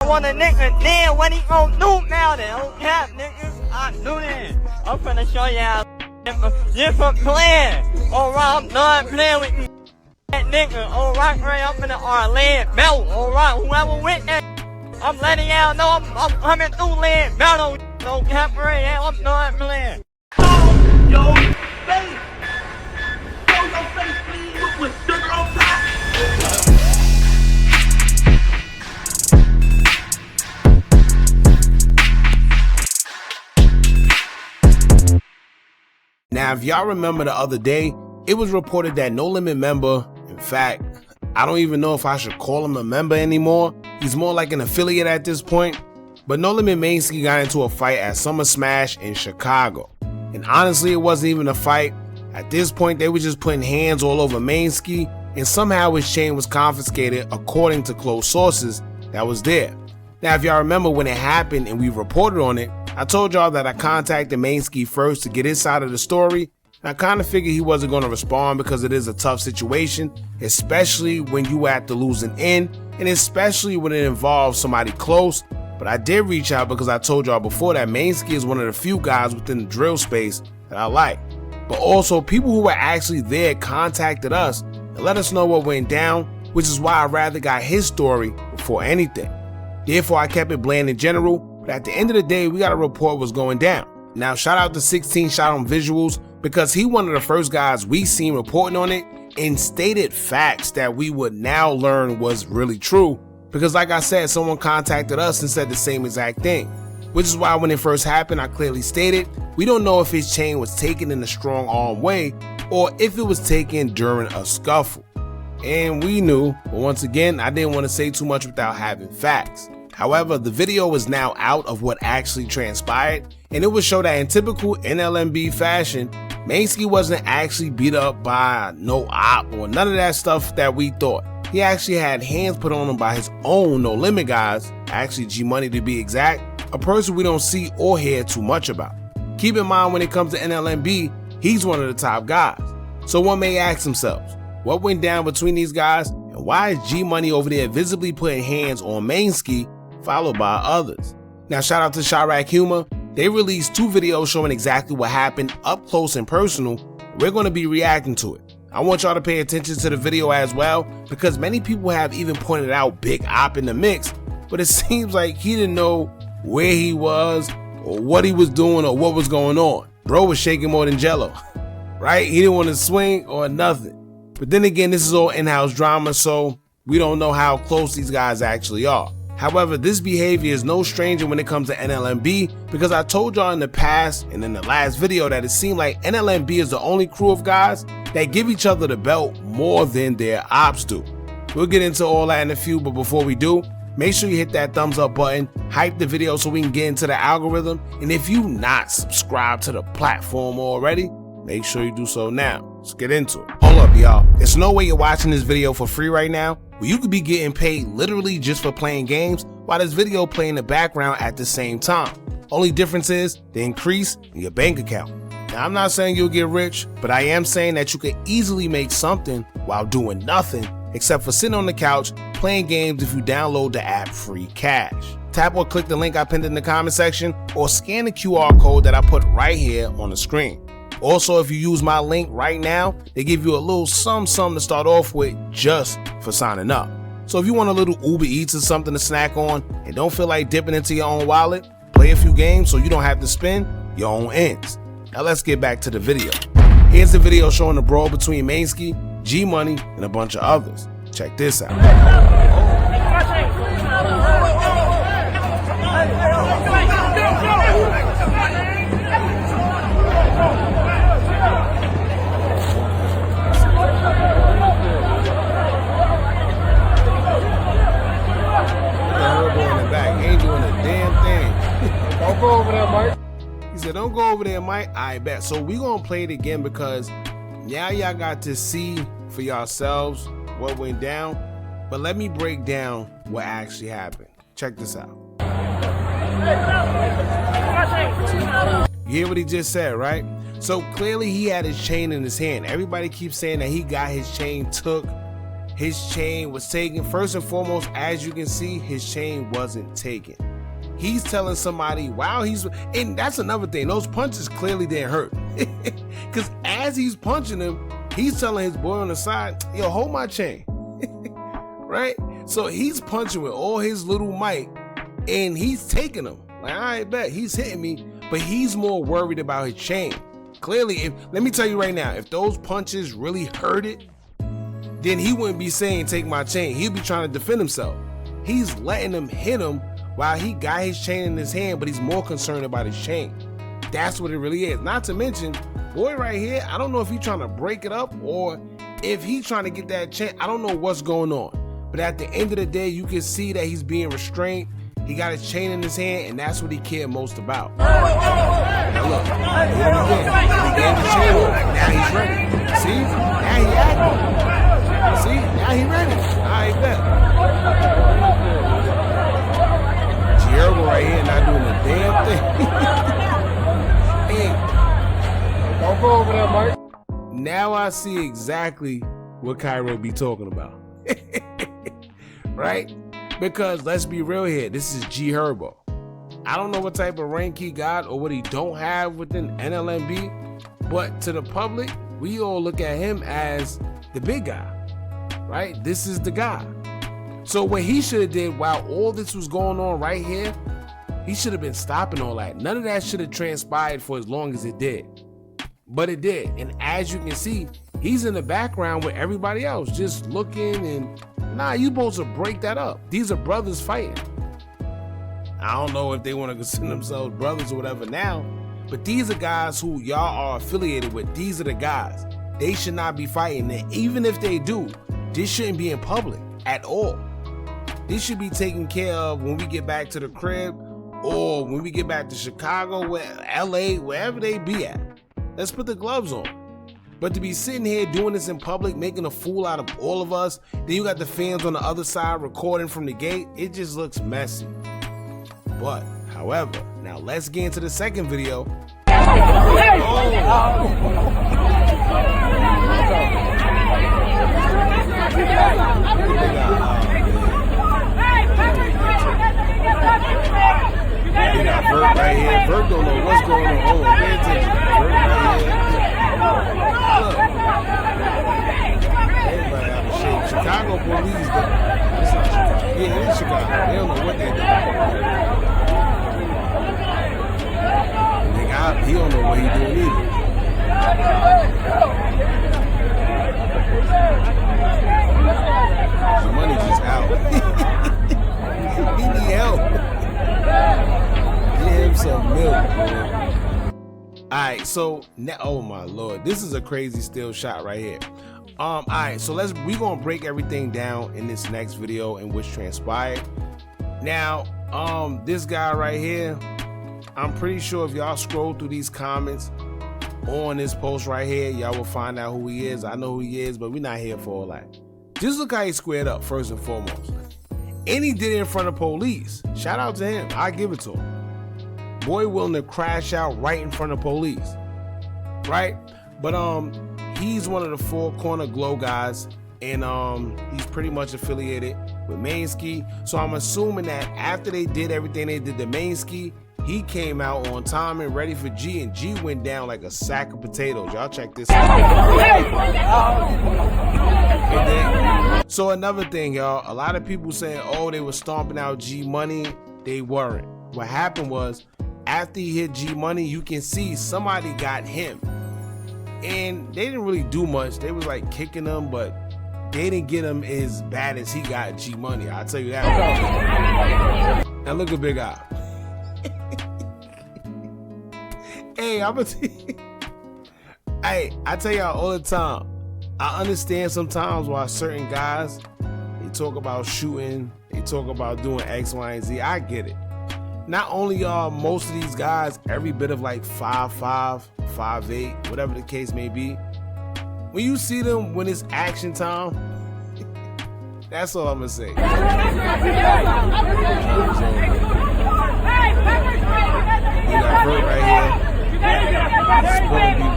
want a nigga there, what he gon' do now then? Don't cap, nigga. I knew that. I'm finna show y'all different plan. Alright, I'm not playing with you. That nigga, alright, I'm finna land belt, alright, whoever with that, I'm letting y'all know I'm coming through land belt. Don't cap, I'm not playing. Yo, face. Yo, your face, please, with sugar on top. Now, if y'all remember the other day, it was reported that NoLimit member, in fact, I don't even know if I should call him a member anymore. He's more like an affiliate at this point. But NoLimit Maneski got into a fight at Summer Smash in Chicago. And honestly, it wasn't even a fight. At this point, they were just putting hands all over Maneski, and somehow his chain was confiscated according to close sources that was there. Now, if y'all remember when it happened and we reported on it, I told y'all that I contacted Maneski first to get his side of the story. And I kind of figured he wasn't going to respond because it is a tough situation, especially when you at the losing end, and especially when it involves somebody close. But I did reach out because I told y'all before that Maneski is one of the few guys within the drill space that I like. But also, people who were actually there contacted us and let us know what went down, which is why I rather got his story before anything. Therefore, I kept it bland in general, but at the end of the day, we got to report what's going down. Now, shout out to 16 Shot on Visuals, because he one of the first guys we seen reporting on it and stated facts that we would now learn was really true. Because like I said, someone contacted us and said the same exact thing. Which is why when it first happened, I clearly stated, we don't know if his chain was taken in a strong arm way or if it was taken during a scuffle. And we knew, but once again, I didn't want to say too much without having facts. However, the video is now out of what actually transpired, and it would show that in typical NLMB fashion, Maneski wasn't actually beat up by no op or none of that stuff that we thought. He actually had hands put on him by his own NoLimit guys, actually GMoney to be exact, a person we don't see or hear too much about. Keep in mind when it comes to NLMB, he's one of the top guys. So one may ask themselves, what went down between these guys and why is GMoney over there visibly putting hands on Maneski followed by others? Now shout out to Chirac Humor. They released 2 videos showing exactly what happened up close and personal. We're going to be reacting to it. I want y'all to pay attention to the video as well, because many people have even pointed out Big Op in the mix, but it seems like he didn't know where he was or what he was doing or what was going on. Bro was shaking more than Jello, right? He didn't want to swing or nothing. But then again, this is all in-house drama, so we don't know how close these guys actually are. However, this behavior is no stranger when it comes to NLMB, because I told y'all in the past and in the last video that it seemed like NLMB is the only crew of guys that give each other the belt more than their ops do. We'll get into all that in a few, but before we do, make sure you hit that thumbs up button, hype the video so we can get into the algorithm, and if you not subscribed to the platform already, make sure you do so now. Let's get into it. Hold up, y'all. There's no way you're watching this video for free right now, where you could be getting paid literally just for playing games while this video play in the background at the same time. Only difference is the increase in your bank account. Now, I'm not saying you'll get rich, but I am saying that you could easily make something while doing nothing except for sitting on the couch playing games if you download the app Free Cash. Tap or click the link I pinned in the comment section or scan the QR code that I put right here on the screen. Also, if you use my link right now, they give you a little something to start off with just for signing up. So if you want a little Uber Eats or something to snack on and don't feel like dipping into your own wallet, play a few games so you don't have to spend your own ends. Now let's get back to the video. Here's the video showing the brawl between Maneski, GMoney, and a bunch of others. Check this out. Don't go over there, Mike. He said, don't go over there, Mike. I bet. So we gonna play it again because now y'all got to see for yourselves what went down. But let me break down what actually happened. Check this out. You hear what he just said, right? So clearly he had his chain in his hand. Everybody keeps saying that he got his chain took his chain was taken. First and foremost, as you can see, his chain wasn't taken. He's telling somebody while and that's another thing, those punches clearly didn't hurt. Because as he's punching him, he's telling his boy on the side, yo, hold my chain. Right? So he's punching with all his little might, and he's taking him. Like, I bet he's hitting me, but he's more worried about his chain. Clearly, let me tell you right now, if those punches really hurt it, then he wouldn't be saying take my chain. He'd be trying to defend himself. He's letting him hit him while he got his chain in his hand, but he's more concerned about his chain. That's what it really is. Not to mention, boy right here, I don't know if he's trying to break it up or if he's trying to get that chain. I don't know what's going on. But at the end of the day, you can see that he's being restrained. He got his chain in his hand, and that's what he cared most about. Now look, here we go. He gave the chain over. Now he's ready. See? Now he acting. See? Now he ready. I bet. GHerbo right here not doing a damn thing. Hey. Don't go over there, Mike. Now I see exactly what Cairo be talking about. Right? Because let's be real here, this is GHerbo. I don't know what type of rank he got or what he don't have within NLMB, but to the public, we all look at him as the big guy, right? This is the guy. So what he should have did while all this was going on right here, he should have been stopping all that. None of that should have transpired for as long as it did. But it did. And as you can see, he's in the background with everybody else, just looking and, nah, you supposed to break that up. These are brothers fighting. I don't know if they want to consider themselves brothers or whatever now, but these are guys who y'all are affiliated with. These are the guys. They should not be fighting. And even if they do, this shouldn't be in public at all. This should be taken care of when we get back to the crib or when we get back to Chicago, LA, wherever they be at. Let's put the gloves on. But to be sitting here doing this in public, making a fool out of all of us, then you got the fans on the other side recording from the gate, it just looks messy. But, however, now let's get into the second video. We got Vert right here. Vert don't know what's going on. Hold on, pay attention. Vert right here. Look. Everybody out of shape. Chicago police, though. That's not Chicago. Yeah, it is Chicago. They don't know what they're doing. Nigga, he don't know what he's doing either. The money's just out. He need help. Give him some milk, man. Alright, so now, oh my lord, this is a crazy still shot right here. Alright, so we gonna break everything down in this next video and what's transpired. Now, this guy right here, I'm pretty sure if y'all scroll through these comments on this post right here, y'all will find out who he is. I know who he is, but we're not here for all that. Just look how he squared up, first and foremost. And he did it in front of police. Shout out to him. I give it to him. Boy willing to crash out right in front of police. Right? But he's one of the Four Corner Glow guys. And he's pretty much affiliated with Maneski. So I'm assuming that after they did everything they did to Maneski, he came out on time and ready for G, and G went down like a sack of potatoes. Y'all check this out. And then, so another thing, y'all, a lot of people saying, oh, they were stomping out GMoney. They weren't. What happened was, after he hit GMoney, you can see somebody got him. And they didn't really do much. They was like kicking him, but they didn't get him as bad as he got GMoney. I'll tell you that. Now look at Big Eye. Hey, I tell y'all all the time, I understand sometimes why certain guys, they talk about shooting, they talk about doing X, Y, and Z. I get it. Not only are most of these guys every bit of like 5'5", 5'8", whatever the case may be, when you see them when it's action time, that's all I'm gonna say. You got Vert right here. Supporting people.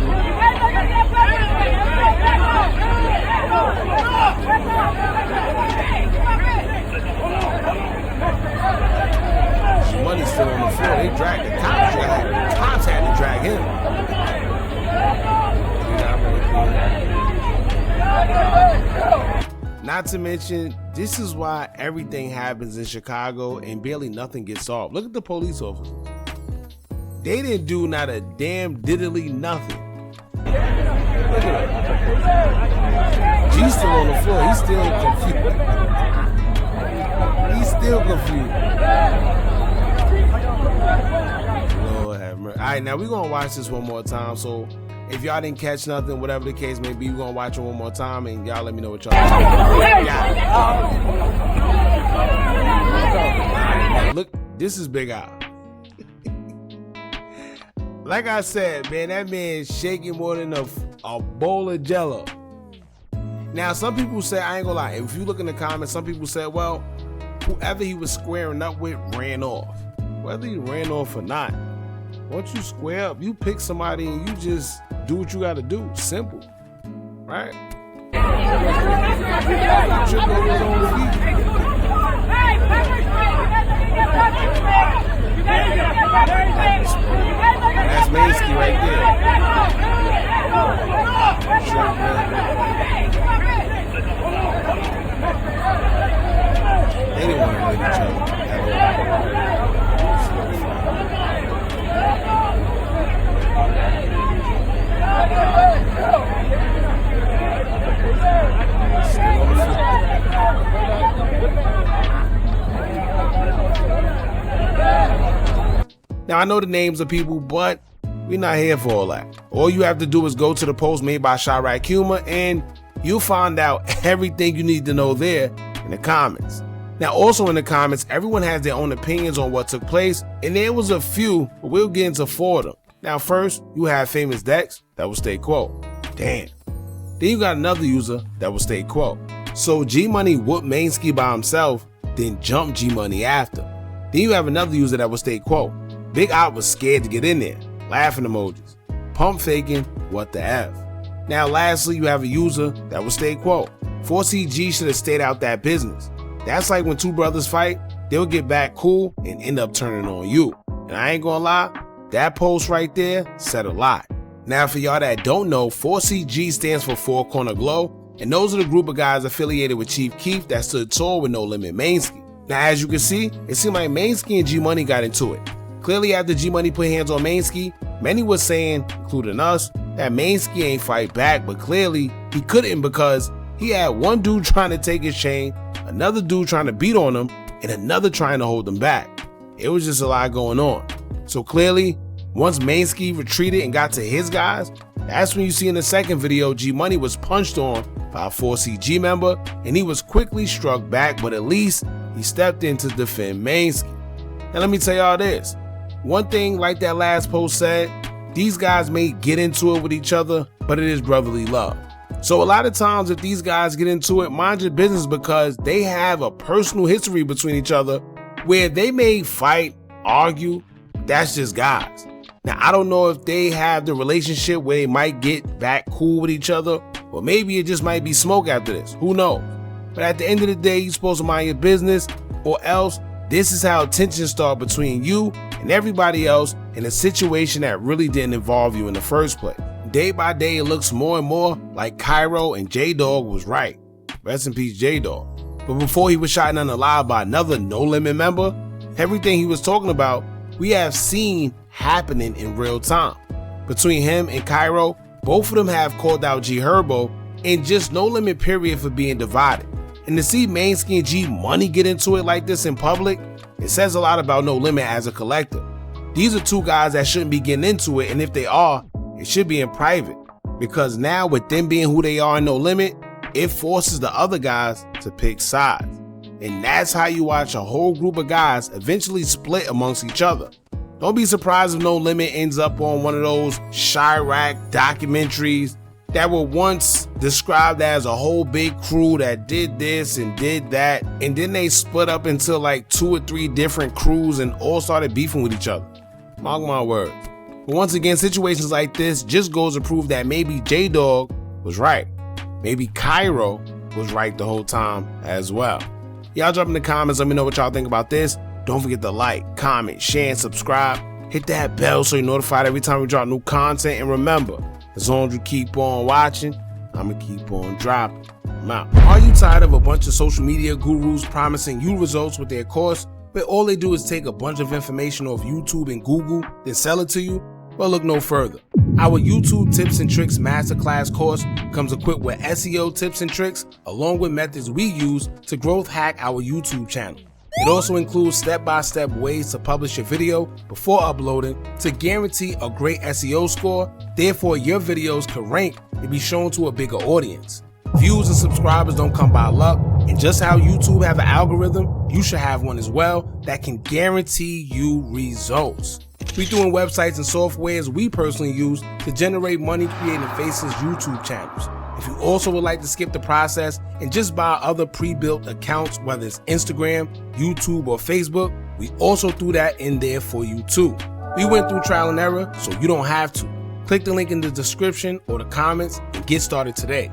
still on the floor. They dragged the cops. The cops had to drag him. Not to mention, this is why everything happens in Chicago and barely nothing gets solved. Look at the police officers. They didn't do not a damn diddly nothing. Look at him. G's still on the floor. He's still confused. He's still confused. Lord have mercy. All right, now we're going to watch this one more time. So if y'all didn't catch nothing, whatever the case may be, we're going to watch it one more time and y'all let me know what y'all think. Now, look, this is Big Al. Like I said, man, that man's shaking more than a bowl of Jello. Now, some people say, I ain't gonna lie, if you look in the comments, some people say, well, whoever he was squaring up with ran off. Whether he ran off or not, once you square up, you pick somebody and you just do what you gotta do. Simple, right? Trip over his own feet. That's Maneski right there. They didn't want to hurt each other at Now, I know the names of people, but we're not here for all that. All you have to do is go to the post made by Chirac Humor and you'll find out everything you need to know there in the comments. Now, also in the comments, everyone has their own opinions on what took place, and there was a few, but we'll get into 4 of them. Now, first, you have Famous Dex, that will stay quo. Damn. Then you got another user that will stay quo. So GMoney whooped Maneski by himself, then jumped GMoney after. Then you have another user that will stay quo. Big Out was scared to get in there. Laughing emojis. Pump faking, what the F. Now lastly, you have a user that will stay quo. 4CG should have stayed out that business. That's like when two brothers fight, they'll get back cool and end up turning on you. And I ain't gonna lie, that post right there said a lot. Now for y'all that don't know, 4CG stands for Four Corner Glow, and those are the group of guys affiliated with Chief Keef that stood tall with NoLimit Maneski. Now as you can see, it seemed like Maneski and GMoney got into it. Clearly after GMoney put hands on Maneski, many was saying, including us, that Maneski ain't fight back, but clearly he couldn't because he had one dude trying to take his chain, another dude trying to beat on him, and another trying to hold him back. It was just a lot going on. So clearly, once Maneski retreated and got to his guys, that's when you see in the second video GMoney was punched on by a 4CG member and he was quickly struck back, but at least he stepped in to defend Maneski. Now let me tell y'all this. One thing, like that last post said, these guys may get into it with each other, but it is brotherly love. So a lot of times if these guys get into it, mind your business because they have a personal history between each other where they may fight, argue, that's just guys. Now I don't know if they have the relationship where they might get back cool with each other, or maybe it just might be smoke after this, who knows. But at the end of the day, you're supposed to mind your business, or else this is how tensions start between you and everybody else in a situation that really didn't involve you in the first place. Day by day, it looks more and more like GHerbo and J-Dog was right. Rest in peace, J-Dog. But before he was shot and unalive by another NoLimit member, everything he was talking about, we have seen happening in real time. Between him and GHerbo, both of them have called out GHerbo and just NoLimit period for being divided. And to see Maneski and GMoney get into it like this in public, it says a lot about NoLimit as a collective. These are two guys that shouldn't be getting into it, and if they are, it should be in private. Because now with them being who they are in NoLimit, it forces the other guys to pick sides. And that's how you watch a whole group of guys eventually split amongst each other. Don't be surprised if NoLimit ends up on one of those Chirac documentaries that were once described as a whole big crew that did this and did that, and then they split up into like 2 or 3 different crews and all started beefing with each other. Mark my words. But once again, situations like this just goes to prove that maybe J-Dog was right. Maybe GHerbo was right the whole time as well. Y'all drop in the comments, let me know what y'all think about this. Don't forget to like, comment, share, and subscribe. Hit that bell so you're notified every time we drop new content. And remember, as long as you keep on watching, I'ma keep on dropping. I'm out. Are you tired of a bunch of social media gurus promising you results with their course, but all they do is take a bunch of information off YouTube and Google, then sell it to you? Well, look no further. Our YouTube Tips and Tricks Masterclass course comes equipped with SEO tips and tricks, along with methods we use to growth hack our YouTube channel. It also includes step-by-step ways to publish your video before uploading to guarantee a great SEO score, therefore your videos can rank and be shown to a bigger audience. Views and subscribers don't come by luck, and just how YouTube have an algorithm, you should have one as well that can guarantee you results. We doing websites and softwares we personally use to generate money creating Faces YouTube channels. If you also would like to skip the process and just buy other pre-built accounts, whether it's Instagram, YouTube, or Facebook, we also threw that in there for you too. We went through trial and error, so you don't have to. Click the link in the description or the comments and get started today.